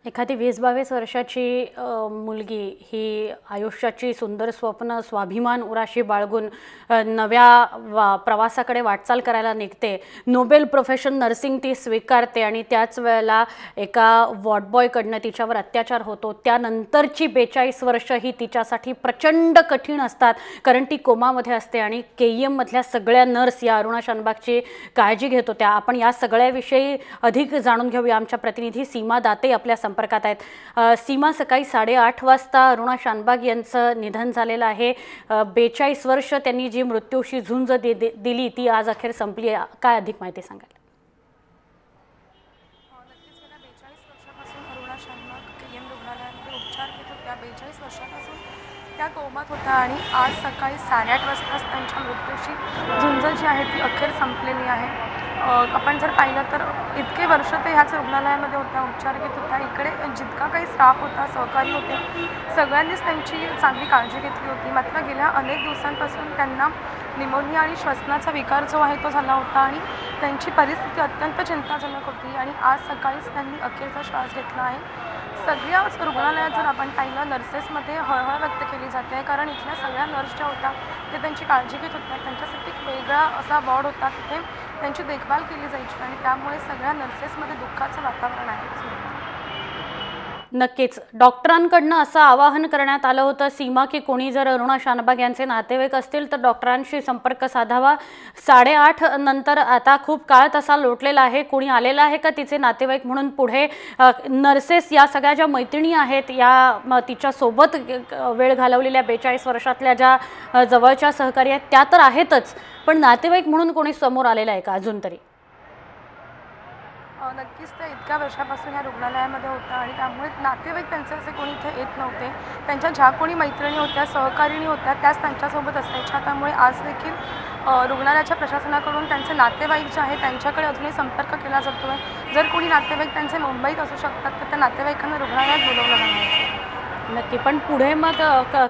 एखादी 20-22 वर्षाची मुलगी ही आयुष्याची सुंदर स्वप्न स्वाभिमान उराशी बाळगून नव्या प्रवासाकडे वाटचाल करायला निघते। नोबेल प्रोफेशन नर्सिंग ती स्वीकारते आणि त्याच वेळेला एका वॉर्ड बॉयकडनं तिच्यावर अत्याचार होतो। त्यानंतरची 42 वर्ष ही तिच्यासाठी प्रचंड कठीण असतात, कारण ती कोमामध्ये असते आणि केईएम मधल्या सगळ्या नर्स या अरुणा शानबागची काळजी घेत होत्या। आपण या सगळ्याविषयी अधिक जाणून घेऊया। आमच्या प्रतिनिधी सीमा दाते आपल्या संपर्कात आहेत। सीमा, सकाळी 8:30 वाजता अरुणा शानबाग यांचं निधन झालेलं आहे। 42 वर्ष त्यांनी जी मृत्यूशी झुंज दिली ती आज अखेर संपली। काय अधिक माहिती सांगाल? नक्कीच गेल्या 42 वर्षापासून अरुणा शानबाग केईएम रुग्णालयामध्ये उपचार घेत होत्या। 42 वर्षापासून त्या कोमात होत्या आणि आज सकाळी 8:30 वाजताच त्यांच्या मृत्यूची झुंज जी आहे ती अखेर संपलेली आहे। आपण जर पाहिलं तर इतके वर्ष ते ह्याच रुग्णालयामध्ये होत्या, उपचार घेत होत्या। इकडे जितका काही स्टाफ होता, सहकारी होते, सगळ्यांनीच त्यांची चांगली काळजी घेतली होती। मात्र गेल्या अनेक दिवसांपासून त्यांना निमोनिया आणि श्वसनाचा विकार जो आहे तो झाला होता आणि त्यांची परिस्थिती अत्यंत चिंताजनक होती आणि आज सकाळीच त्यांनी अखेरचा श्वास घेतला आहे। सगळ्याच रुग्णालयात जर आपण पाहिलं, नर्सेसमध्ये हळहळ व्यक्त केली जाते आहे, कारण इथल्या सगळ्या नर्स ज्या होत्या ते त्यांची काळजी घेत होत्या। त्यांच्यासाठी एक वेगळा असा वॉर्ड होता, तिथे त्यांची देखभाल केली जायची आणि त्यामुळे सगळ्या नर्सेसमध्ये दुःखाचं वातावरण आहे। नक्कीच डॉक्टरांकडनं असं आवाहन करण्यात आलं होतं सीमा, की कोणी जर अरुणा शानबाग यांचे नातेवाईक असतील तर डॉक्टरांशी संपर्क साधावा। 8:30 नंतर आता खूप काळ तसा लोटलेला आहे, कोणी आलेला आहे का तिचे नातेवाईक म्हणून पुढे? नर्सेस या सगळ्या ज्या मैत्रिणी आहेत, या तिच्यासोबत वेळ घालवलेल्या 42 वर्षातल्या ज्या जवळच्या सहकारी आहेत त्या तर आहेतच, पण नातेवाईक म्हणून कोणी समोर आलेलं आहे का अजून तरी? नक्कीच त्या इतक्या वर्षापासून या रुग्णालयामध्ये होत्या आणि त्यामुळे नातेवाईक त्यांचे असे कोणी इथे येत नव्हते। त्यांच्या ज्या कोणी मैत्रिणी होत्या, सहकारिणी होत्या, त्याच त्यांच्यासोबत असायच्या। त्यामुळे आज देखील रुग्णालयाच्या प्रशासनाकडून त्यांचे नातेवाईक जे आहेत त्यांच्याकडे अजूनही संपर्क केला जातो आहे। जर कोणी नातेवाईक त्यांचे मुंबईत असू शकतात तर त्या नातेवाईकांना रुग्णालयात बोलवलं जाणार आहे। नक्की, पण पुढे मग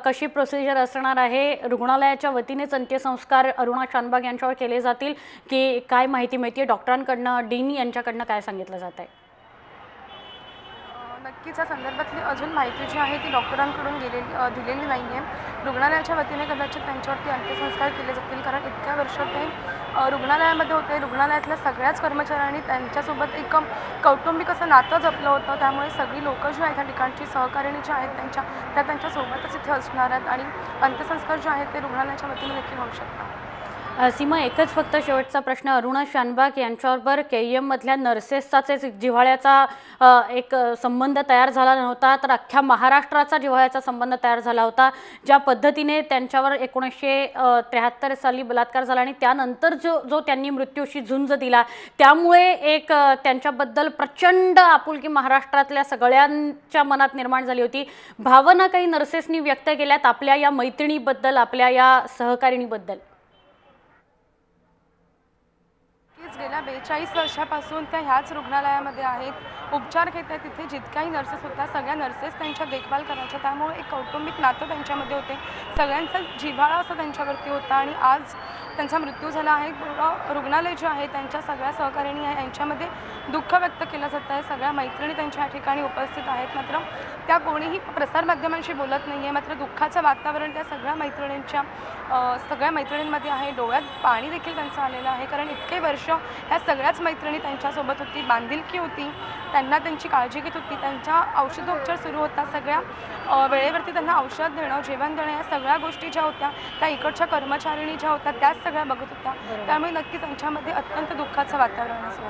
कशी प्रोसिजर असणार आहे? रुग्णालयाच्या वतीनेच अंत्यसंस्कार अरुणा शानबाग यांच्यावर केले जातील की काय माहिती मिळते डॉक्टरांकडनं, डीन यांच्याकडनं काय सांगितलं जात आहे? नक्कीच या संदर्भातली अजून माहिती जी आहे ती डॉक्टरांकडून दिलेली नाही आहे। रुग्णालयाच्या वतीने कदाचित त्यांच्यावरती अंत्यसंस्कार केले जातील, कारण इतक्या वर्ष ते रुग्णालयामध्ये होते। रुग्णालयातल्या सगळ्याच कर्मचाऱ्यांनी त्यांच्यासोबत एक कौटुंबिक असं नातं जपलं होतं, त्यामुळे सगळी लोकं जी आहेत त्या ठिकाणची सहकारिणी जी आहेत त्यांच्यासोबतच इथे असणार आहेत आणि अंत्यसंस्कार जे आहेत ते रुग्णालयाच्या वतीने देखील होऊ शकतात। सीमा, एकच फक्त शेवटचा प्रश्न, अरुणा शानबाग यांच्याबरोबर केईएम मधल्या नर्सेसचाच जिव्हाळ्याचा एक संबंध तयार झाला नव्हता, तर अख्ख्या महाराष्ट्राचा जिव्हाळ्याचा संबंध तयार झाला होता। ज्या पद्धतीने त्यांच्यावर 1973 साली बलात्कार झाला आणि त्यानंतर जो त्यांनी मृत्यूशी झुंज दिला, त्यामुळे एक त्यांच्याबद्दल प्रचंड आपुलकी महाराष्ट्रातल्या सगळ्यांच्या मनात निर्माण झाली होती। भावना काही नर्सेसनी व्यक्त केल्यात आपल्या या मैत्रिणीबद्दल, आपल्या या सहकारिणीबद्दल? गेल्या 42 वर्षापासून त्या ह्याच रुग्णालयामध्ये आहेत, उपचार घेत आहेत। तिथे जितक्याही नर्सेस होत्या सगळ्या नर्सेस त्यांच्या देखभाल करायच्या, त्यामुळे एक कौटुंबिक नातं त्यांच्यामध्ये होते। सगळ्यांचा जिव्हाळा असा त्यांच्यावरती होता आणि आज त्यांचा मृत्यू झाला आहे। रुग्णालय जे आहे त्यांच्या सगळ्या सहकारिणी आहे यांच्यामध्ये दुःख व्यक्त केलं जात आहे। सगळ्या मैत्रिणी त्यांच्या या ठिकाणी उपस्थित आहेत, मात्र त्या कोणीही प्रसारमाध्यमांशी बोलत नाही आहे। मात्र दुःखाचं वातावरण त्या सगळ्या मैत्रिणींमध्ये आहे। डोळ्यात पाणी देखील त्यांचं आलेलं आहे, कारण इतके वर्ष ह्या सगळ्याच मैत्रिणी त्यांच्यासोबत होती, बांधिलकी होती, त्यांना त्यांची काळजी घेत होती। त्यांच्या औषधोपचार सुरू होता, सगळ्या वेळेवरती त्यांना औषध देणं, जेवण देणं, या सगळ्या गोष्टी ज्या होत्या त्या इकडच्या कर्मचारिणी ज्या होत्या त्याच सगळ्या बघत होत्या। त्यामुळे नक्की त्यांच्यामध्ये अत्यंत दुःखाचं वातावरण असं